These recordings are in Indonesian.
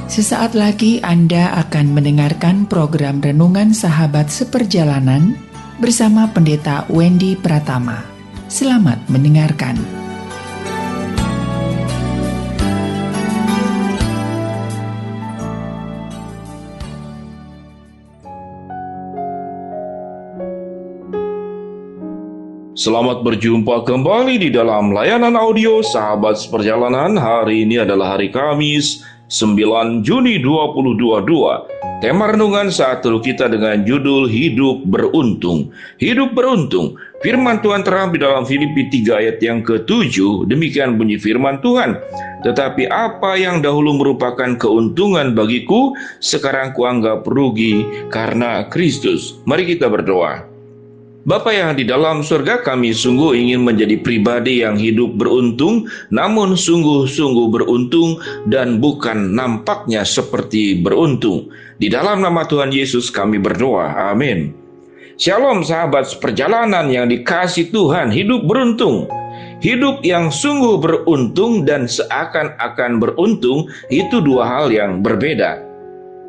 Sesaat lagi Anda akan mendengarkan program Renungan Sahabat Seperjalanan bersama Pendeta Wendy Pratama. Selamat mendengarkan. Selamat berjumpa kembali di dalam layanan audio Sahabat Seperjalanan. Hari ini adalah hari Kamis, 9 Juni 2022. Tema renungan saat teduh kita dengan judul Hidup Beruntung. Hidup beruntung. Firman Tuhan terambil dalam Filipi 3 ayat yang ke-7. Demikian bunyi firman Tuhan. Tetapi apa yang dahulu merupakan keuntungan bagiku, sekarang kuanggap rugi karena Kristus. Mari kita berdoa. Bapa yang di dalam surga, kami sungguh ingin menjadi pribadi yang hidup beruntung, namun sungguh-sungguh beruntung dan bukan nampaknya seperti beruntung. Di dalam nama Tuhan Yesus kami berdoa, amin. Shalom sahabat seperjalanan yang dikasihi Tuhan, hidup beruntung. Hidup yang sungguh beruntung dan seakan-akan beruntung itu dua hal yang berbeda.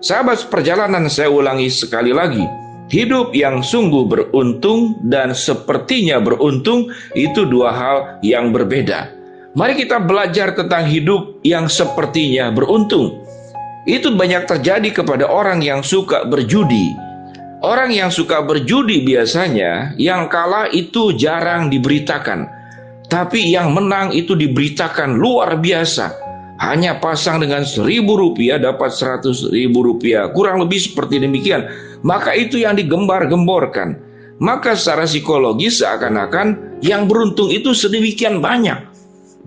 Sahabat seperjalanan, saya ulangi sekali lagi. Hidup yang sungguh beruntung dan sepertinya beruntung itu dua hal yang berbeda. Mari kita belajar tentang hidup yang sepertinya beruntung. Itu banyak terjadi kepada orang yang suka berjudi. Orang yang suka berjudi biasanya yang kalah itu jarang diberitakan. Tapi yang menang itu diberitakan luar biasa. Hanya pasang dengan Rp1.000 dapat Rp100.000, kurang lebih seperti demikian. Maka itu yang digembar-gemborkan. Maka secara psikologis seakan-akan yang beruntung itu sedemikian banyak.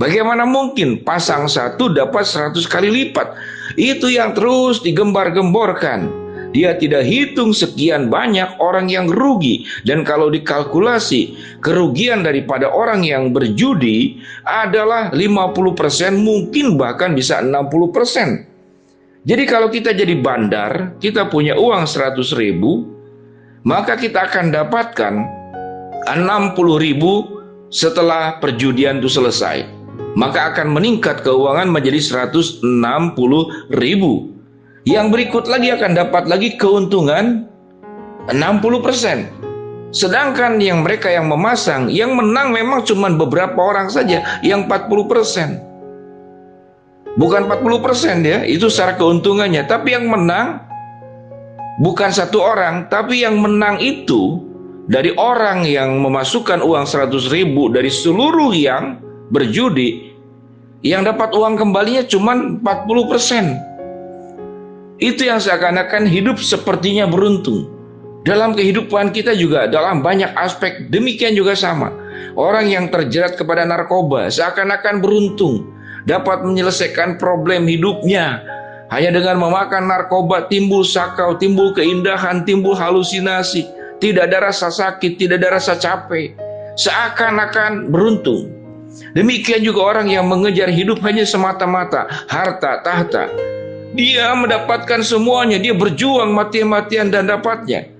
Bagaimana mungkin pasang satu dapat 100 kali lipat? Itu yang terus digembar-gemborkan. Dia tidak hitung sekian banyak orang yang rugi. Dan kalau dikalkulasi, kerugian daripada orang yang berjudi adalah 50%, mungkin bahkan bisa 60%. Jadi kalau kita jadi bandar, kita punya uang 100.000, maka kita akan dapatkan 60.000 setelah perjudian itu selesai. Maka akan meningkat keuangan menjadi 160.000. Yang berikut lagi akan dapat lagi keuntungan 60%. Sedangkan yang mereka yang memasang, yang menang memang cuma beberapa orang saja, yang 40%. Bukan 40% ya, itu secara keuntungannya. Tapi yang menang bukan satu orang, tapi yang menang itu dari orang yang memasukkan uang 100.000 dari seluruh yang berjudi, yang dapat uang kembalinya cuma 40%. Itu yang seakan-akan hidup sepertinya beruntung. Dalam kehidupan kita juga dalam banyak aspek demikian juga sama. Orang yang terjerat kepada narkoba seakan-akan beruntung, dapat menyelesaikan problem hidupnya. Hanya dengan memakan narkoba timbul sakau, timbul keindahan, timbul halusinasi. Tidak ada rasa sakit, tidak ada rasa capek. Seakan-akan beruntung. Demikian juga orang yang mengejar hidup hanya semata-mata harta, tahta. Dia mendapatkan semuanya, dia berjuang mati-matian dan dapatnya.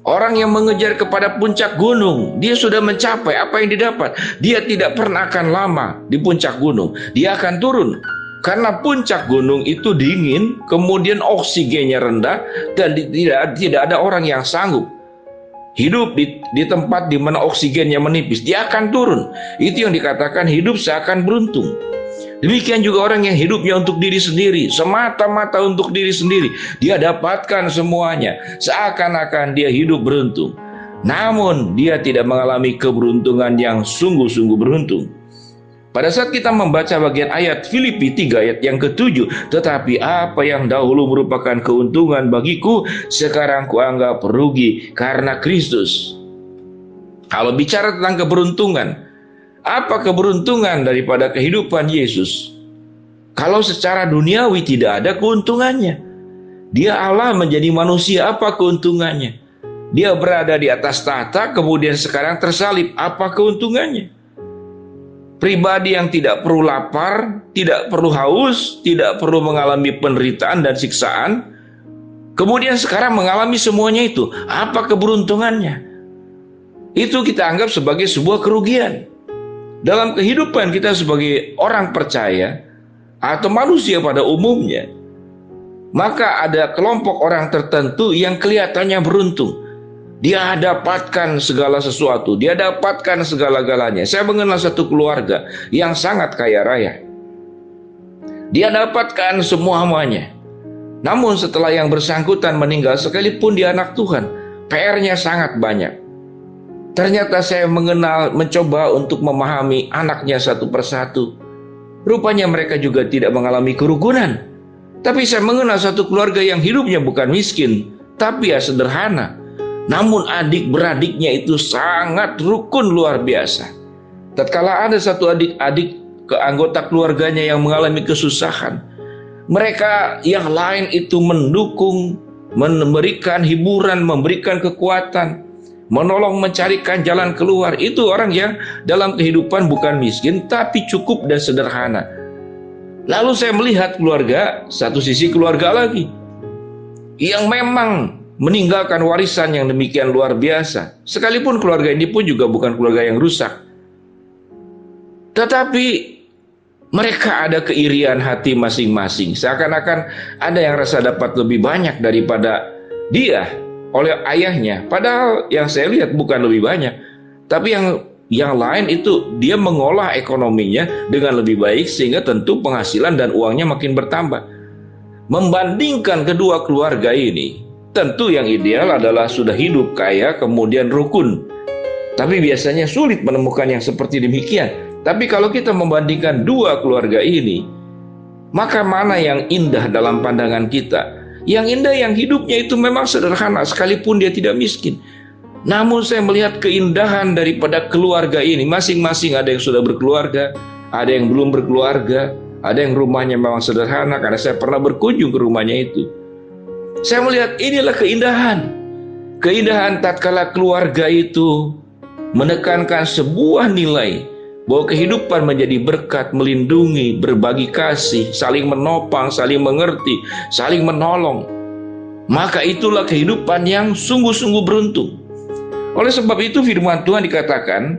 Orang yang mengejar kepada puncak gunung, dia sudah mencapai apa yang didapat. Dia tidak pernah akan lama di puncak gunung. Dia akan turun. Karena puncak gunung itu dingin, kemudian oksigennya rendah, dan tidak ada orang yang sanggup hidup di tempat di mana oksigennya menipis. Dia akan turun. Itu yang dikatakan hidup seakan beruntung. Demikian juga orang yang hidupnya untuk diri sendiri, semata-mata untuk diri sendiri. Dia dapatkan semuanya, seakan-akan dia hidup beruntung. Namun dia tidak mengalami keberuntungan yang sungguh-sungguh beruntung. Pada saat kita membaca bagian ayat Filipi 3 ayat yang ke-7, tetapi apa yang dahulu merupakan keuntungan bagiku, sekarang kuanggap rugi karena Kristus. Kalau bicara tentang keberuntungan, apa keberuntungan daripada kehidupan Yesus? Kalau secara duniawi tidak ada keuntungannya. Dia Allah menjadi manusia, apa keuntungannya? Dia berada di atas tahta, kemudian sekarang tersalib, apa keuntungannya? Pribadi yang tidak perlu lapar, tidak perlu haus, tidak perlu mengalami penderitaan dan siksaan, kemudian sekarang mengalami semuanya itu, apa keberuntungannya? Itu kita anggap sebagai sebuah kerugian. Dalam kehidupan kita sebagai orang percaya atau manusia pada umumnya, Maka ada kelompok orang tertentu yang kelihatannya beruntung. Dia dapatkan segala sesuatu, dia dapatkan segala-galanya. Saya mengenal satu keluarga yang sangat kaya raya. Dia dapatkan semuanya. Namun setelah yang bersangkutan meninggal, sekalipun dia anak Tuhan, PR-nya sangat banyak. Ternyata saya mencoba untuk memahami anaknya satu persatu. Rupanya mereka juga tidak mengalami kerukunan. Tapi saya mengenal satu keluarga yang hidupnya bukan miskin, tapi ya sederhana. Namun adik-beradiknya itu sangat rukun luar biasa. Tatkala ada satu adik-adik anggota keluarganya yang mengalami kesusahan, mereka yang lain itu mendukung, memberikan hiburan, memberikan kekuatan, menolong mencarikan jalan keluar. Itu orang yang dalam kehidupan bukan miskin, tapi cukup dan sederhana. Lalu saya melihat keluarga, satu sisi keluarga lagi, yang memang meninggalkan warisan yang demikian luar biasa. Sekalipun keluarga ini pun juga bukan keluarga yang rusak. Tetapi mereka ada keirian hati masing-masing. Seakan-akan ada yang rasa dapat lebih banyak daripada dia oleh ayahnya. Padahal yang saya lihat bukan lebih banyak. Tapi yang lain itu dia mengolah ekonominya dengan lebih baik, sehingga tentu penghasilan dan uangnya makin bertambah. Membandingkan kedua keluarga ini, tentu yang ideal adalah sudah hidup kaya kemudian rukun. Tapi biasanya sulit menemukan yang seperti demikian. Tapi kalau kita membandingkan dua keluarga ini, maka mana yang indah dalam pandangan kita? Yang indah yang hidupnya itu memang sederhana, sekalipun dia tidak miskin. Namun saya melihat keindahan daripada keluarga ini. Masing-masing ada yang sudah berkeluarga, ada yang belum berkeluarga, ada yang rumahnya memang sederhana, karena saya pernah berkunjung ke rumahnya itu. Saya melihat inilah keindahan. Keindahan tatkala keluarga itu menekankan sebuah nilai bahwa kehidupan menjadi berkat, melindungi, berbagi kasih, saling menopang, saling mengerti, saling menolong. Maka itulah kehidupan yang sungguh-sungguh beruntung. Oleh sebab itu firman Tuhan dikatakan,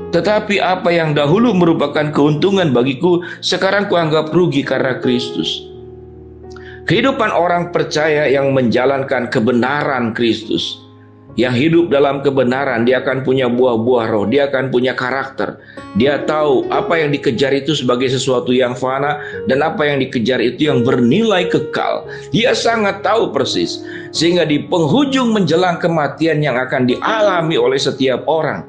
tetapi apa yang dahulu merupakan keuntungan bagiku, sekarang kuanggap rugi karena Kristus. Kehidupan orang percaya yang menjalankan kebenaran Kristus, yang hidup dalam kebenaran, dia akan punya buah-buah roh, dia akan punya karakter. Dia tahu apa yang dikejar itu sebagai sesuatu yang fana, dan apa yang dikejar itu yang bernilai kekal. Dia sangat tahu persis, sehingga di penghujung menjelang kematian yang akan dialami oleh setiap orang,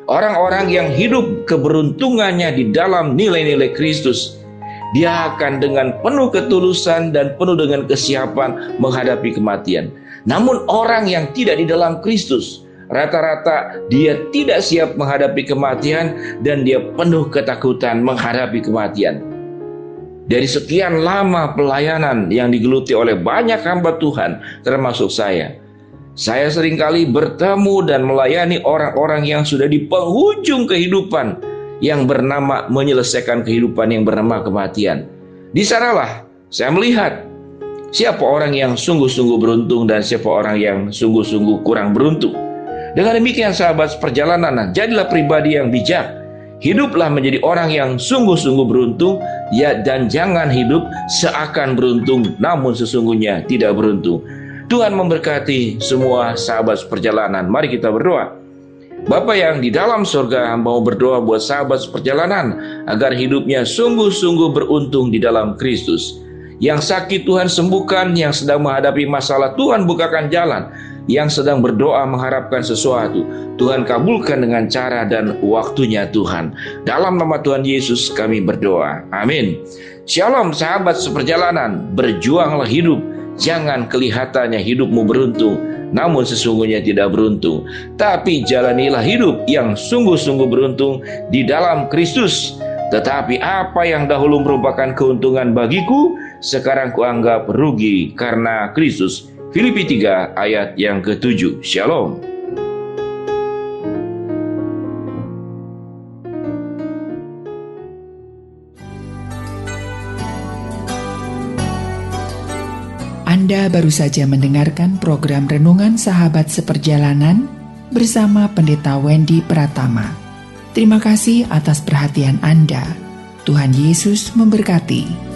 orang-orang yang hidup keberuntungannya di dalam nilai-nilai Kristus, dia akan dengan penuh ketulusan dan penuh dengan kesiapan menghadapi kematian. Namun orang yang tidak di dalam Kristus, rata-rata dia tidak siap menghadapi kematian, dan dia penuh ketakutan menghadapi kematian. Dari sekian lama pelayanan yang digeluti oleh banyak hamba Tuhan, termasuk saya seringkali bertemu dan melayani orang-orang yang sudah di penghujung kehidupan, yang bernama menyelesaikan kehidupan yang bernama kematian. Di sanalah saya melihat siapa orang yang sungguh-sungguh beruntung dan siapa orang yang sungguh-sungguh kurang beruntung. Dengan demikian sahabat perjalanan, jadilah pribadi yang bijak. Hiduplah menjadi orang yang sungguh-sungguh beruntung, ya, dan jangan hidup seakan beruntung namun sesungguhnya tidak beruntung. Tuhan memberkati semua sahabat perjalanan. Mari kita berdoa. Bapa yang di dalam surga, hamba mau berdoa buat sahabat perjalanan agar hidupnya sungguh-sungguh beruntung di dalam Kristus. Yang sakit Tuhan sembuhkan, yang sedang menghadapi masalah Tuhan bukakan jalan, yang sedang berdoa mengharapkan sesuatu Tuhan kabulkan dengan cara dan waktunya Tuhan. Dalam nama Tuhan Yesus kami berdoa, amin. Shalom sahabat seperjalanan, berjuanglah hidup. Jangan kelihatannya hidupmu beruntung, namun sesungguhnya tidak beruntung. Tapi jalanilah hidup yang sungguh-sungguh beruntung di dalam Kristus. Tetapi apa yang dahulu merupakan keuntungan bagiku, sekarang kuanggap rugi karena Kristus. Filipi 3 ayat yang ke-7. Shalom. Anda baru saja mendengarkan program Renungan Sahabat Seperjalanan bersama Pendeta Wendy Pratama. Terima kasih atas perhatian Anda. Tuhan Yesus memberkati.